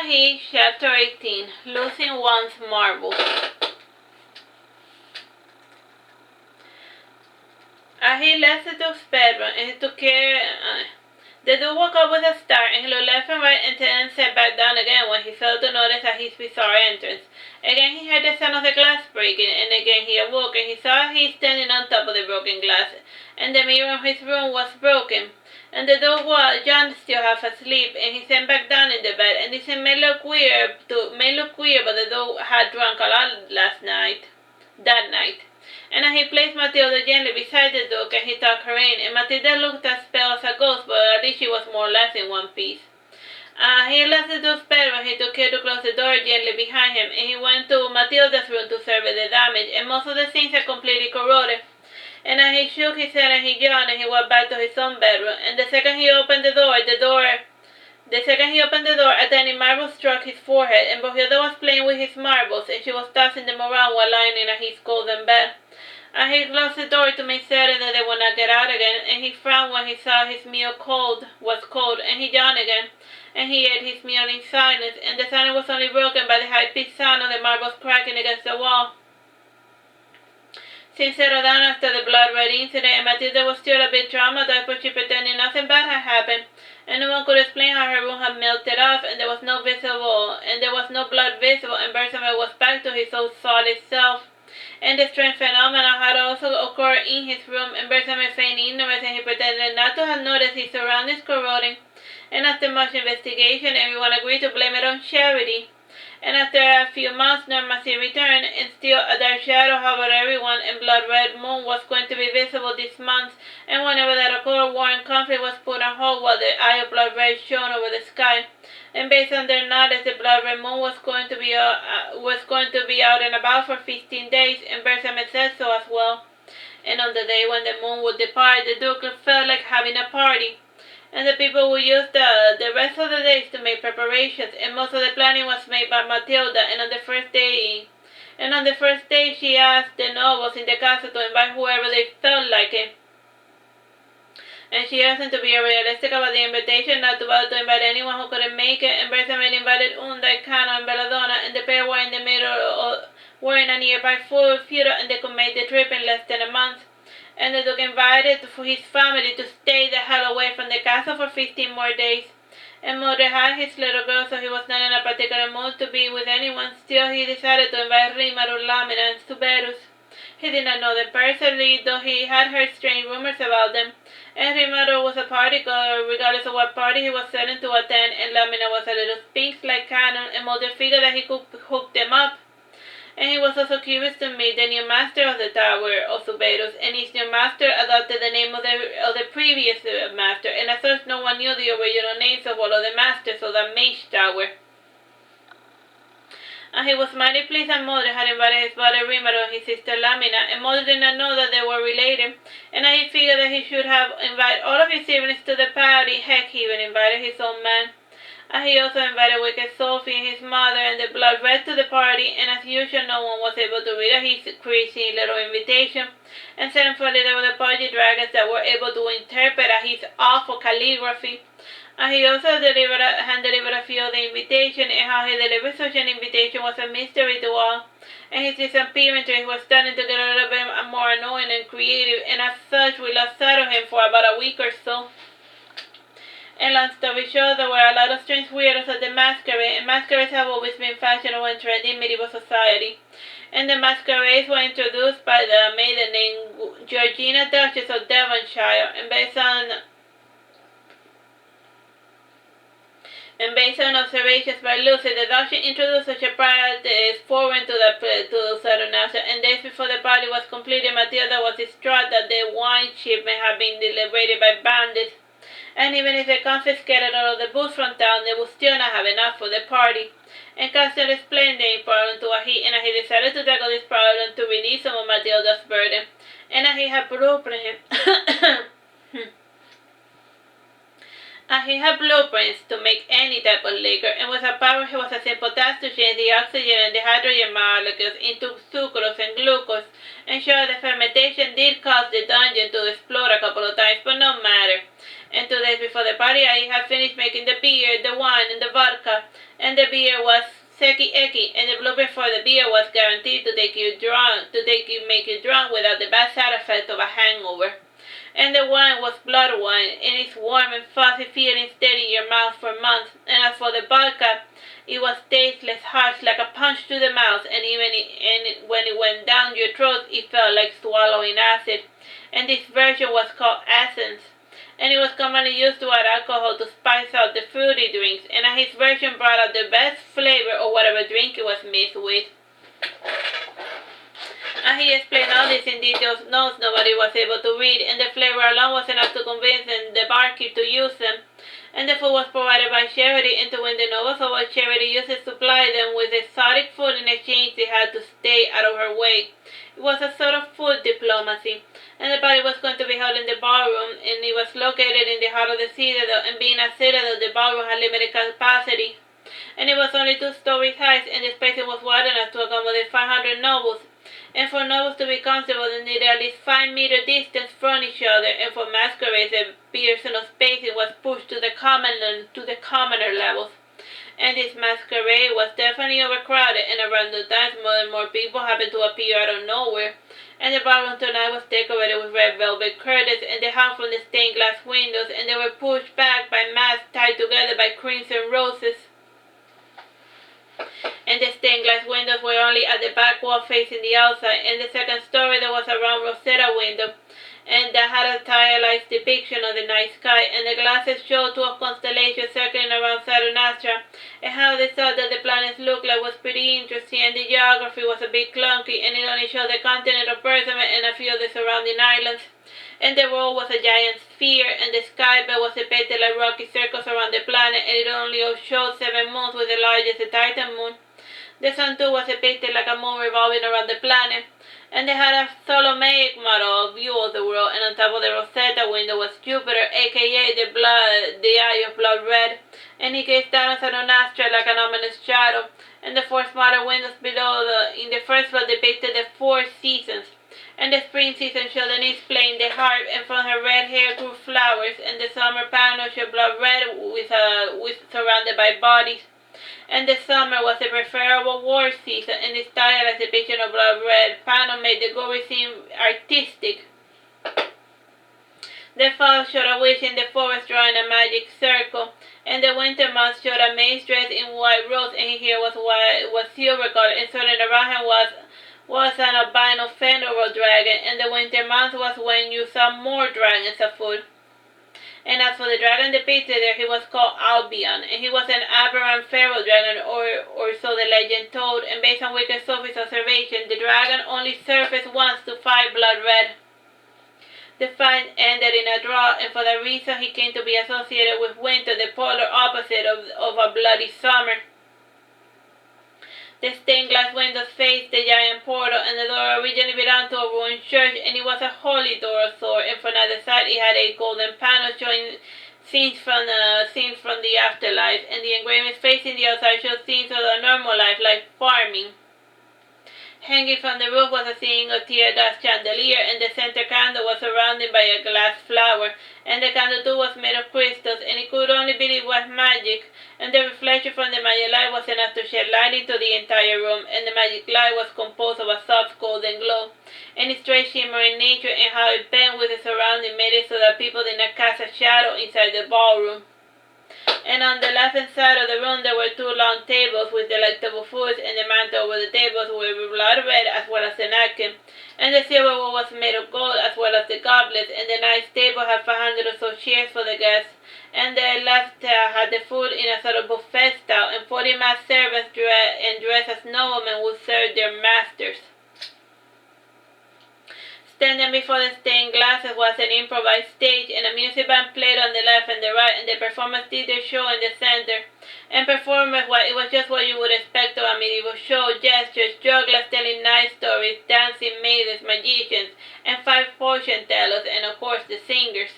He, Chapter 18, Losing One's Marbles. He left the duke's bedroom and he took care. The duke woke up with a start and he looked left and right and then sat back down again when he failed to notice at his bizarre entrance. Again he heard the sound of the glass breaking, and again he awoke and he saw he standing on top of the broken glass, and the mirror in his room was broken. And the dog was John still half asleep, and he sat back down in the bed, and this may look weird, but the dog had drunk a lot that night. And he placed Matilda gently beside the dog, and he tucked her in, and Matilda looked as pale as a ghost, but at least she was more or less in one piece. He left the dog's bed when he took care to close the door gently behind him, and he went to Matilda's room to survey the damage, and most of the things are completely corroded. And he shook his head and he yawned and he went back to his own bedroom. And the second he opened the door, a tiny marble struck his forehead, and Brunhilde was playing with his marbles, and she was tossing them around while lying in his golden bed. He closed the door to make certain that they would not get out again, and he frowned when he saw his meal was cold, and he yawned again, and he ate his meal in silence, and the silence was only broken by the high-pitched sound of the marbles cracking against the wall. Things settled down after the blood-red incident, and Matilda was still a bit traumatized, but she pretended nothing bad had happened, and no one could explain how her room had melted off, and there was no blood visible, and Bersamer was back to his old solid self. And the strange phenomena had also occurred in his room, and Bersamer feigned ignorance, and he pretended not to have noticed his surroundings corroding. And after much investigation, everyone agreed to blame it on Charity. And after a few months, normalcy returned, and still a dark shadow hovered everyone, and blood-red moon was going to be visible this month, and whenever that occurred, war and conflict was put on hold while the eye of blood-red shone over the sky. And based on their knowledge, the blood-red moon was going to be out and about for 15 days, and Bersamer said so as well. And on the day when the moon would depart, the Duke felt like having a party. And the people would use the rest of the days to make preparations, and most of the planning was made by Matilda, and on the first day she asked the nobles in the castle to invite whoever they felt like it. And she asked them to be realistic about the invitation, not to bother to invite anyone who couldn't make it, and Bersamer invited Unda, Cano, and Belladonna, and the pair were were in a nearby feudal, and they could make the trip in less than a month. And the Duke invited his family to stay the hell away from the castle for 15 more days. And Mordred had his little girl, so he was not in a particular mood to be with anyone. Still, he decided to invite Rimaru, Lamina, and Suberus. He did not know them personally, though he had heard strange rumors about them. And Rimaru was a party girl, regardless of what party he was certain to attend, and Lamina was a little sphinx like Canon, and Mordred figured that he could hook them up. And he was also curious to meet the new master of the tower, Osuberus, and his new master adopted the name of the previous master, and as such no one knew the original names of all of the masters of the mage tower. And he was mighty pleased that Mordred had invited his brother Rimaru and his sister Lamina, and Mordred did not know that they were related, and he figured that he should have invited all of his siblings to the party. Heck, he even invited his own man. And he also invited Wicked Sophie and his mother and the blood-red to the party, and as usual no one was able to read his crazy little invitation, and thankfully there were the pudgy dragons that were able to interpret his awful calligraphy. And he also hand-delivered a few of the invitation, and how he delivered such an invitation was a mystery to all, and his disappearances were starting to get a little bit more annoying and creative, and as such we lost sight of him for about a week or so. And long story short, there were a lot of strange weirdos at the masquerade, and masquerades have always been fashionable and trendy in medieval society. And the masquerades were introduced by the maiden named Georgina, Duchess of Devonshire, and based on observations by Lucy, the Duchess introduced such a practice foreign to Saturnastra, and days before the party was completed, Matilda was distraught that the wine shipment had been liberated by bandits. And even if they confiscated all of the booze from town, they would still not have enough for the party. And Castor explained the problem to Ahi, and he decided to tackle this problem to release some of Matilda's burden. And Ahi had blueprints to make any type of liquor, and with her power he was a simple task to change the oxygen and the hydrogen molecules into sucrose and glucose. And sure, the fermentation did cause the dungeon to explode a couple of times, but no matter. And 2 days before the party, I had finished making the beer, the wine, and the vodka. And the beer was seki eki, and the blueberry for the beer was guaranteed to make you drunk without the bad side effect of a hangover. And the wine was blood wine, and it's warm and fuzzy feeling steady in your mouth for months. And as for the vodka, it was tasteless, harsh, like a punch to the mouth, and when it went down your throat, it felt like swallowing acid. And this version was called essence, and it was commonly used to add alcohol to spice out the fruity drinks, and his version brought out the best flavor of whatever drink it was mixed with. And he explained all this in details notes nobody was able to read, and the flavor alone was enough to convince the barkeep to use them. And the food was provided by Charity, and to win the nobles of what Charity used to supply them with exotic food in exchange, they had to stay out of her way. It was a sort of food diplomacy, and the party was going to be held in the ballroom, and it was located in the heart of the citadel, and being a citadel, the ballroom had limited capacity. And it was only 2 stories high, and the space was wide enough to accommodate 500 nobles. And for nobles to be comfortable, they needed at least 5-meter distance from each other, and for masquerades, the personal spacing was pushed to the commoner levels. And this masquerade was definitely overcrowded, and around the times more and more people happened to appear out of nowhere. And the ballroom tonight was decorated with red velvet curtains, and they hung from the stained glass windows, and they were pushed back by masks tied together by crimson roses. And the stained glass windows were only at the back wall facing the outside. In the second story there was a round rosetta window, and that had a stylized depiction of the night sky, and the glasses showed 12 constellations circling around Saturnastra, and how they thought that the planets looked like was pretty interesting, and the geography was a bit clunky, and it only showed the continent of Persephone and a few of the surrounding islands. And the world was a giant sphere, and the sky belt was depicted like rocky circles around the planet, and it only showed 7 moons, with the largest the Titan moon. The sun too was depicted like a moon revolving around the planet, and they had a Ptolemaic model view of the world, and on top of the Rosetta window was Jupiter, aka the eye of blood red, and he gazed down on Saturnastra like an ominous shadow, and the 4 smaller windows below in the first floor depicted the 4 seasons. And the spring season showed Denise playing the harp, and from her red hair grew flowers, and the summer panel showed blood red with surrounded by bodies. And the summer was the preferable war season, and the style as depiction of blood red panel made the gory scene artistic. The fall showed a witch in the forest drawing a magic circle, and the winter months showed a maid dressed in white robes, and his hair was silver colored, and surrounding around him was an albino feral dragon, and the winter month was when you saw more dragons afoot. And as for the dragon depicted there, he was called Albion, and he was an aberrant feral dragon, or so the legend told, and based on Wicked Sophie's observation, the dragon only surfaced once to fight blood red. The fight ended in a draw, and for that reason he came to be associated with winter, the polar opposite of a bloody summer. The stained glass windows faced the giant portal, and the door originally belonged to a ruined church, and it was a holy door of sorts, and from either side it had a golden panel showing scenes from the afterlife, and the engravings facing the outside showed scenes of the normal life, like farming. Hanging from the roof was a ceiling of tear-dust chandelier, and the center candle was surrounded by a glass flower, and the candle too was made of crystals, and it could only believe was magic, and the reflection from the magic light was enough to shed light into the entire room, and the magic light was composed of a soft golden glow, and its strange shimmering nature and how it bent with the surrounding made it so that people did not cast a shadow inside the ballroom. And on the left-hand side of the room there were 2 long tables with delectable foods, and the mantle over the tables were blood red as well as the napkin, and the silverware was made of gold as well as the goblets, and the nice table had 500 or so chairs for the guests, and the left had the food in a sort of buffet style, and 40 masked servants dressed as noblemen would serve their masters. Standing before the stained glasses was an improvised stage, and a music band played on the left and the right, and the performers did their show in the center. And performers, well, it was just what you would expect of a medieval show: gestures, jugglers telling nice stories, dancing maidens, magicians, and 5 fortune tellers, and of course the singers.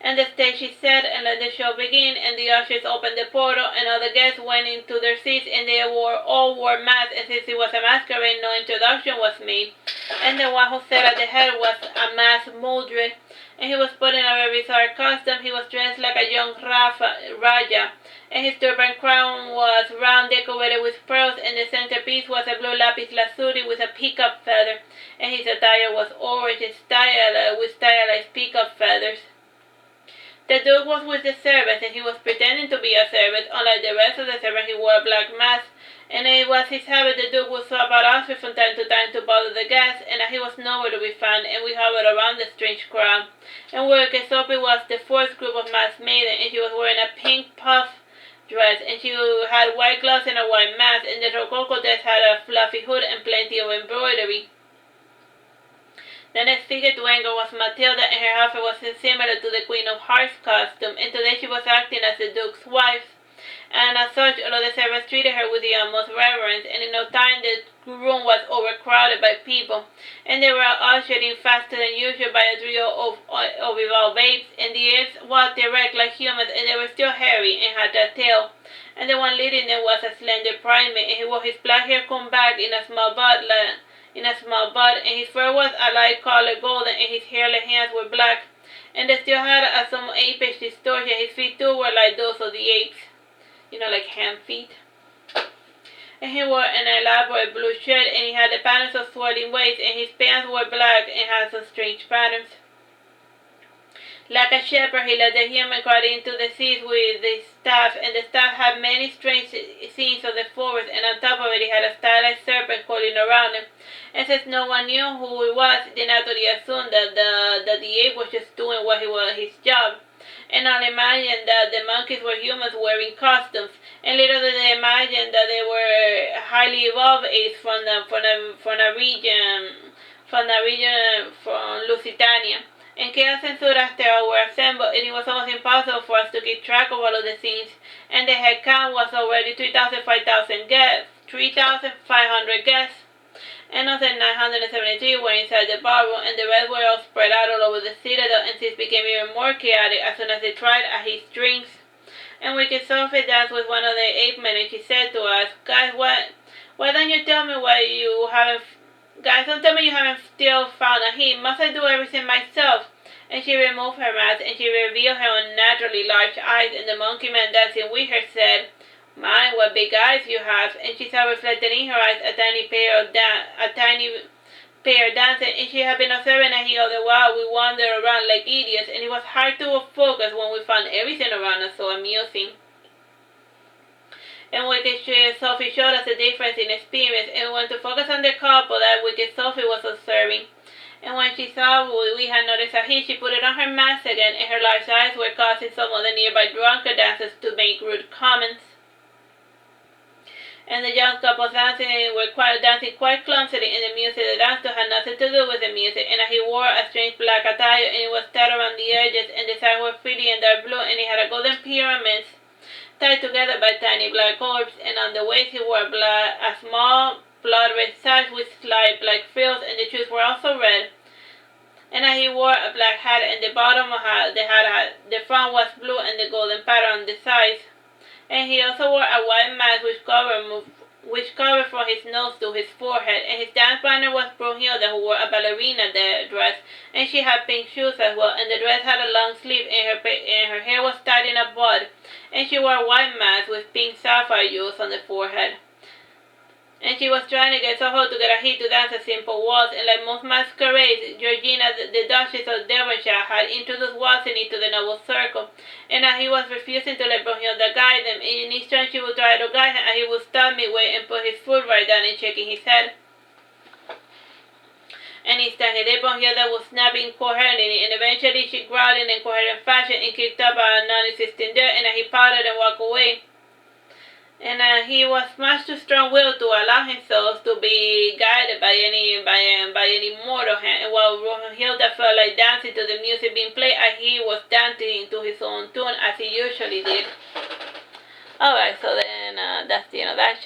And the stage is set, and let the show begin, and the ushers opened the portal, and all the guests went into their seats, and they all wore masks, and since it was a masquerade, no introduction was made. And the one who sat at the head was a masked Mildred, and he was put in a very bizarre costume. He was dressed like a young Raja, and his turban crown was round, decorated with pearls, and the centerpiece was a blue lapis lazuli with a peacock feather, and his attire was orange with stylized peacock feathers. The Duke was with the servants, and he was pretending to be a servant. Unlike the rest of the servants, he wore a black mask, and it was his habit. The Duke would swap out outfits from time to time to bother the guests, and he was nowhere to be found, and we hovered around the strange crowd. And where Sophie was the fourth group of masked maidens, and she was wearing a pink puff dress, and she had white gloves and a white mask, and the Rococo dress had a fluffy hood and plenty of embroidery. The next figure to enter was Matilda, and her outfit was similar to the Queen of Hearts costume, and today she was acting as the Duke's wife. And as such, all of the servants treated her with the utmost reverence, and in no time the room was overcrowded by people, and they were ushered in faster than usual by a trio of evolved babes, and the apes walked erect like humans, and they were still hairy and had a tail. And the one leading them was a slender primate, and he wore his black hair combed back in a small bud, and his fur was a light color golden, and his hairless hands were black, and they still had a some apish distortion. His feet too were like those of the apes, like hand feet. And he wore an elaborate blue shirt, and he had the patterns of swirling waist, and his pants were black and had some strange patterns. Like a shepherd, he led the human crowd into the seas with his staff, and the staff had many strange scenes of the forest, and on top of it he had a stylized serpent coiling around him. And since no one knew who he was, they naturally assumed that the ape was just doing what was his job. And all imagined that the monkeys were humans wearing costumes, and little did they imagine that they were highly evolved apes from Lusitania. And Chaos and Saturnastra were assembled, and it was almost impossible for us to keep track of all of the scenes, and the head count was already 3,500 guests, and of the 973 were inside the ballroom, and the rest were all spread out all over the citadel, and things became even more chaotic as soon as they tried at his drinks. And Wicked Sophie danced with one of the ape men, and she said to us, "Guys, why don't you tell me why you haven't... Guys, don't tell me you haven't still found a hit. Must I do everything myself?" And she removed her mask, and she revealed her unnaturally large eyes, and the monkey man dancing with her said, "My, what big eyes you have." And she saw reflected in her eyes a tiny pair dancing, and she had been observing us all the while. We wandered around like idiots, and it was hard to focus when we found everything around us so amusing. And Wicked Sophie showed us the difference in experience, and we went to focus on the couple that Wicked Sophie was observing. And when she saw we had noticed a hint, she put it on her mask again, and her large eyes were causing some of the nearby drunken dancers to make rude comments. And the young couple dancing quite clumsily, and the music they danced to had nothing to do with the music, and he wore a strange black attire, and it was tied around the edges, and the sides were pretty and dark blue, and he had a golden pyramid tied together by tiny black orbs, and on the waist he wore a small blood-red sash with slight black frills, and the shoes were also red. And he wore a black hat, and the bottom of the front was blue, and the golden pattern on the sides. And he also wore a white mask which covered from his nose to his forehead, and his dance partner was Brunhilde, who wore a ballerina dress, and she had pink shoes as well, and the dress had a long sleeve, and her hair was tied in a bun, and she wore a white mask with pink sapphire jewels on the forehead. And she was trying to get Soho to get a hit to dance a simple waltz, and like most masquerades, Georgina, the Duchess of Devonshire, had introduced waltzing into the noble circle, and he was refusing to let Brunhilde guide them, and in each turn she would try to guide him, and he would stop midway and put his foot right down and shaking his head. And each time he did, Brunhilde was snapping incoherently, and eventually she growled in incoherent fashion and kicked up a non-existent dirt, and he pouted and walked away. And he was much too strong-willed to allow himself to be guided by any mortal hand. And while Brunhilde felt like dancing to the music being played, he was dancing to his own tune as he usually did. Alright, so then that's the end of that.